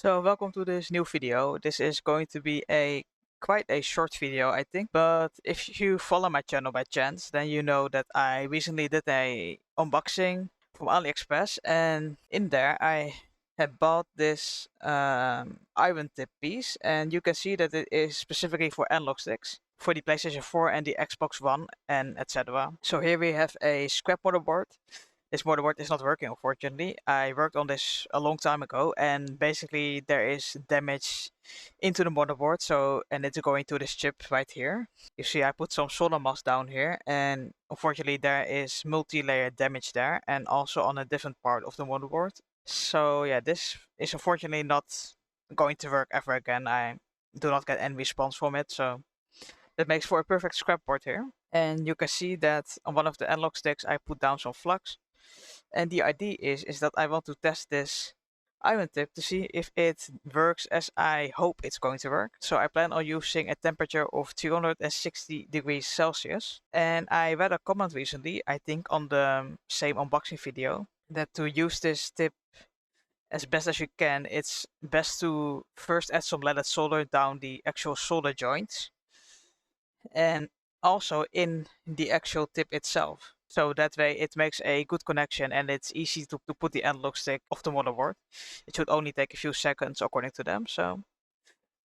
So welcome to this new video. This is going to be quite a short video, I think. But if you follow my channel by chance, then you know that I recently did a unboxing from AliExpress, and in there I had bought this iron tip piece, and you can see that it is specifically for analog sticks for the PlayStation 4 and the Xbox One and etc. So here we have a scrap motherboard. This motherboard is not working, unfortunately. I worked on this a long time ago, and basically there is damage into the motherboard, and it's going to this chip right here. You see I put some solder mask down here, and unfortunately there is multi-layer damage there, and also on a different part of the motherboard. So yeah, this is unfortunately not going to work ever again. I do not get any response from it, so that makes for a perfect scrap board here. And you can see that on one of the analog sticks I put down some flux. And the idea is that I want to test this iron tip to see if it works as I hope it's going to work. So I plan on using a temperature of 260 degrees Celsius. And I read a comment recently, I think on the same unboxing video, that to use this tip as best as you can, it's best to first add some leaded solder down the actual solder joints and also in the actual tip itself. So that way it makes a good connection and it's easy to put the analog stick off the motherboard. It should only take a few seconds according to them. So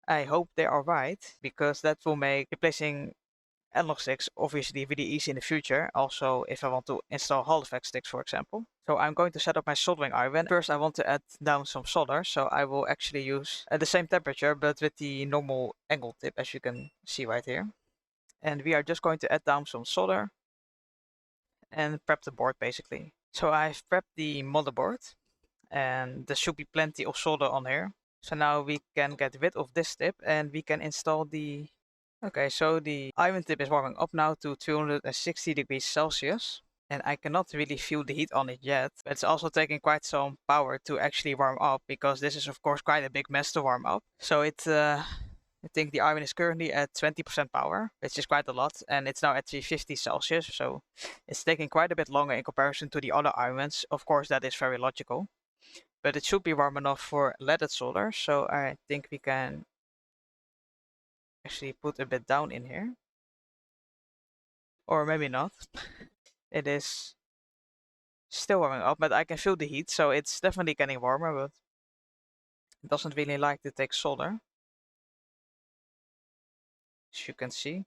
I hope they are right, because that will make replacing analog sticks obviously really easy in the future. Also, if I want to install Hall effect sticks, for example. So I'm going to set up my soldering iron. First, I want to add down some solder. So I will actually use at the same temperature, but with the normal angle tip, as you can see right here. And we are just going to add down some solder and prep the board basically. So I've prepped the motherboard, and there should be plenty of solder on here. So now we can get rid of this tip and we can install the... Okay, so the iron tip is warming up now to 260 degrees Celsius. And I cannot really feel the heat on it yet, but it's also taking quite some power to actually warm up, because this is of course quite a big mess to warm up. So I think the iron is currently at 20% power, which is quite a lot, and it's now at 350 Celsius, so it's taking quite a bit longer in comparison to the other irons. Of course, that is very logical, but it should be warm enough for leaded solder, so I think we can actually put a bit down in here. Or maybe not. It is still warming up, but I can feel the heat, so it's definitely getting warmer, but it doesn't really like to take solder, as you can see.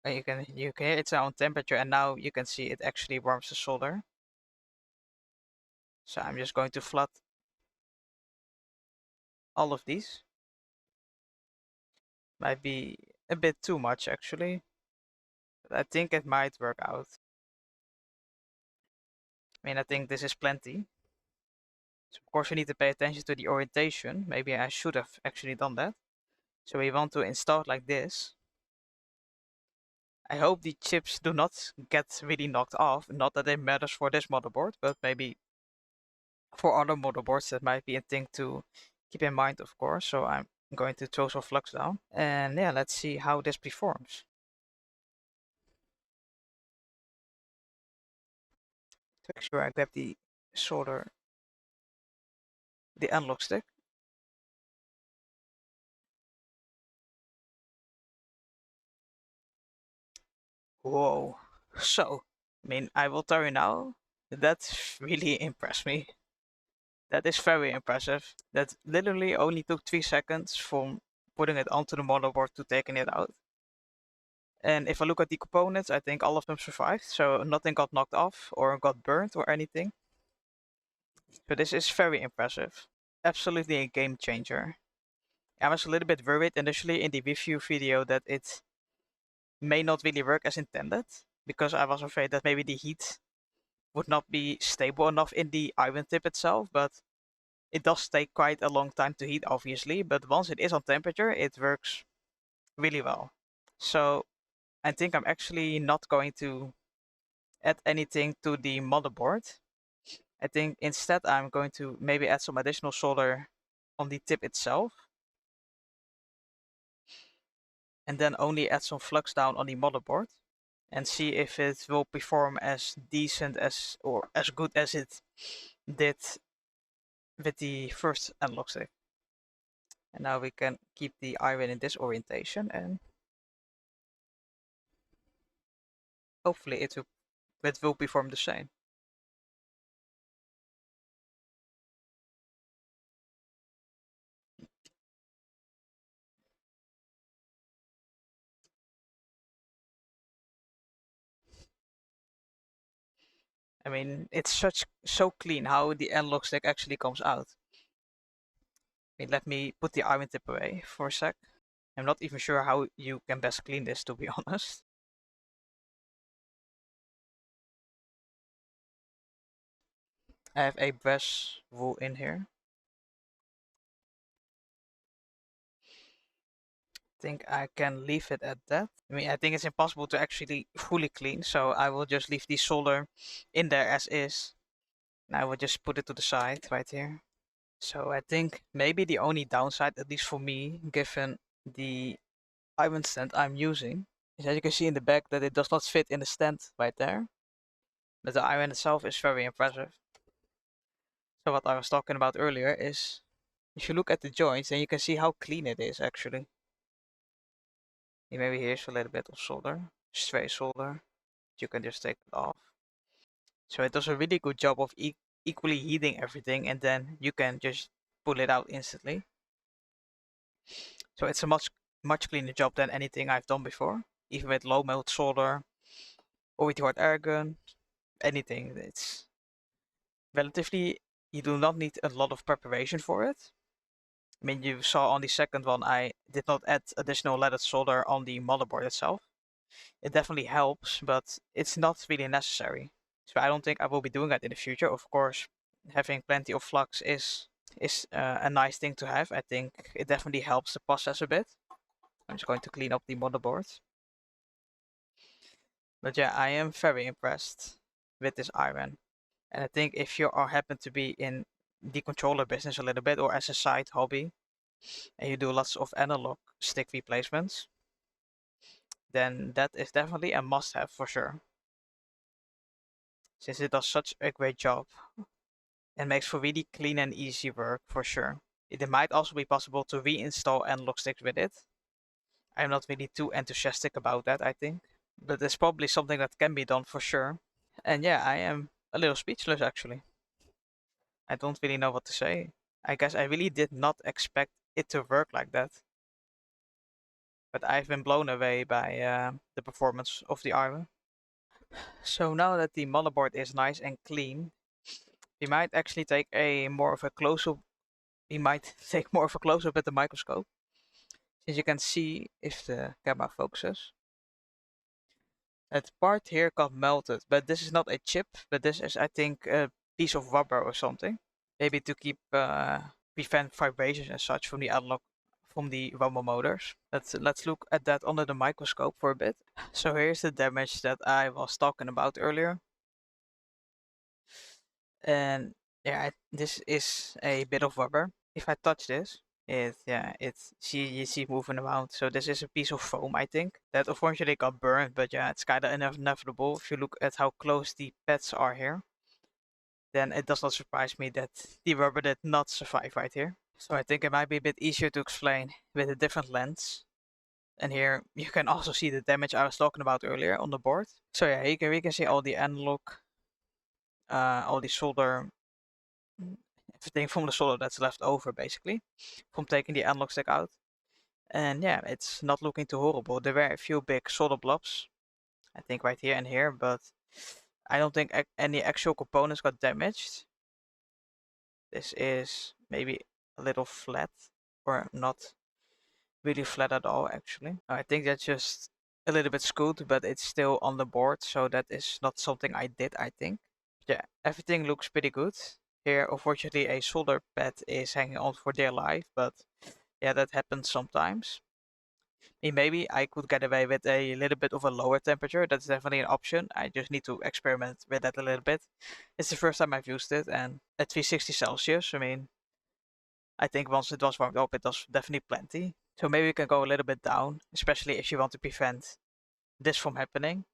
And you can hear it's on temperature, and now you can see it actually warms the solder. So I'm just going to flood all of these. Might be a bit too much actually, but I think it might work out. I mean, I think this is plenty. So of course we need to pay attention to the orientation. Maybe I should have actually done that. So we want to install it like this. I hope the chips do not get really knocked off. Not that it matters for this motherboard, but maybe for other motherboards that might be a thing to keep in mind, of course. So I'm going to throw some flux down, and yeah, let's see how this performs. To make sure I grab the solder, the analog stick. Whoa. So, I mean, I will tell you now, that really impressed me. That is very impressive. That literally only took 3 seconds from putting it onto the motherboard to taking it out. And if I look at the components, I think all of them survived, so nothing got knocked off or got burnt or anything. So this is very impressive. Absolutely a game changer. I was a little bit worried initially in the review video that it may not really work as intended, because I was afraid that maybe the heat would not be stable enough in the iron tip itself, but it does take quite a long time to heat, obviously, but once it is on temperature, it works really well. So I think I'm actually not going to add anything to the motherboard. I think instead I'm going to maybe add some additional solder on the tip itself, and then only add some flux down on the motherboard and see if it will perform as decent as, or as good as it did with the first analog stick. And now we can keep the iron in this orientation, and hopefully it will perform the same. I mean, it's so clean how the analog stick actually comes out. I mean, let me put the iron tip away for a sec. I'm not even sure how you can best clean this, to be honest. I have a brush wool in here. Think I can leave it at that. I mean, I think it's impossible to actually fully clean, so I will just leave the solder in there as is. And I will just put it to the side right here. So I think maybe the only downside, at least for me, given the iron stand I'm using, is as you can see in the back that it does not fit in the stand right there. But the iron itself is very impressive. So what I was talking about earlier is, if you look at the joints, then you can see how clean it is actually. Maybe here's a little bit of solder, stray solder. You can just take it off. So it does a really good job of equally heating everything, and then you can just pull it out instantly. So it's a much cleaner job than anything I've done before, even with low melt solder or with hot argon, anything. It's relatively, you do not need a lot of preparation for it. I mean, you saw on the second one, I did not add additional leaded solder on the motherboard itself. It definitely helps, but it's not really necessary. So I don't think I will be doing that in the future. Of course, having plenty of flux is a nice thing to have. I think it definitely helps the process a bit. I'm just going to clean up the motherboard. But yeah, I am very impressed with this iron. And I think if you are happen to be in the controller business a little bit or as a side hobby, and you do lots of analog stick replacements, then that is definitely a must-have for sure. Since it does such a great job and makes for really clean and easy work for sure. It might also be possible to reinstall analog sticks with it. I'm not really too enthusiastic about that, I think. But it's probably something that can be done for sure. And yeah, I am a little speechless actually. I don't really know what to say. I guess I really did not expect it to work like that. But I've been blown away by the performance of the iron. So now that the motherboard is nice and clean, we might actually take a more of a close-up. We might take more of a close-up with the microscope, since you can see if the camera focuses. That part here got melted, but this is not a chip, but this is, I think, a piece of rubber or something. Maybe to prevent vibrations and such from the analog, from the rumble motors. Let's look at that under the microscope for a bit. So here's the damage that I was talking about earlier. And yeah, this is a bit of rubber. If I touch this, you see moving around. So this is a piece of foam, I think, that unfortunately got burned. But yeah, it's kind of inevitable. If you look at how close the pads are here, then it does not surprise me that the rubber did not survive right here. So I think it might be a bit easier to explain with a different lens. And here you can also see the damage I was talking about earlier on the board. So yeah, we can see all the analog, all the solder, everything from the solder that's left over basically, from taking the analog stick out. And yeah, it's not looking too horrible. There were a few big solder blobs, I think right here and here, but I don't think any actual components got damaged. This is maybe a little flat, or not really flat at all actually. I think that's just a little bit screwed, but it's still on the board, so that is not something I did, I think. Yeah, everything looks pretty good. Here, unfortunately, a solder pad is hanging on for dear life, but yeah, that happens sometimes. Maybe I could get away with a little bit of a lower temperature. That's definitely an option. I just need to experiment with that a little bit. It's the first time I've used it, and at 360 Celsius, I mean, I think once it was warmed up, it was definitely plenty. So maybe we can go a little bit down, especially if you want to prevent this from happening.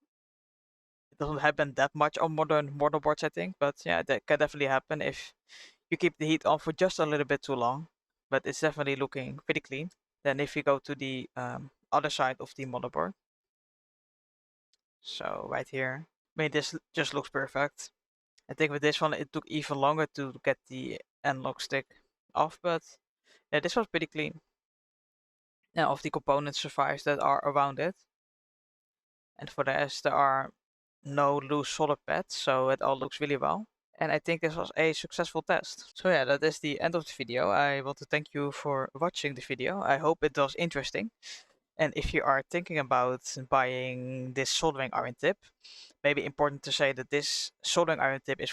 It doesn't happen that much on modern motherboards, I think, but yeah, that can definitely happen if you keep the heat on for just a little bit too long, but it's definitely looking pretty clean. Then if you go to the other side of the motherboard, so right here, I mean this just looks perfect. I think with this one it took even longer to get the analog stick off, but yeah, this was pretty clean. Now of the components survives that are around it, and for the rest there are no loose solder pads, so it all looks really well. And I think this was a successful test. So yeah, that is the end of the video. I want to thank you for watching the video. I hope it was interesting. And if you are thinking about buying this soldering iron tip, maybe important to say that this soldering iron tip is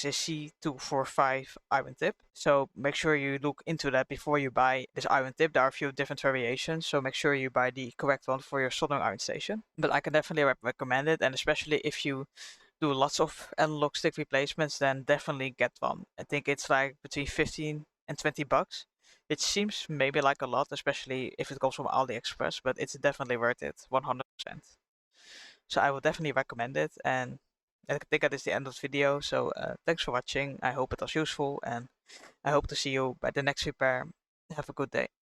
a C245 iron tip. So make sure you look into that before you buy this iron tip. There are a few different variations, so make sure you buy the correct one for your soldering iron station. But I can definitely recommend it, and especially if you do lots of analog stick replacements, then definitely get one. I think it's like between 15 and 20 bucks. It seems maybe like a lot, especially if it comes from AliExpress, but it's definitely worth it, 100%. So I would definitely recommend it. And I think that is the end of the video. So thanks for watching. I hope it was useful, and I hope to see you by the next repair. Have a good day.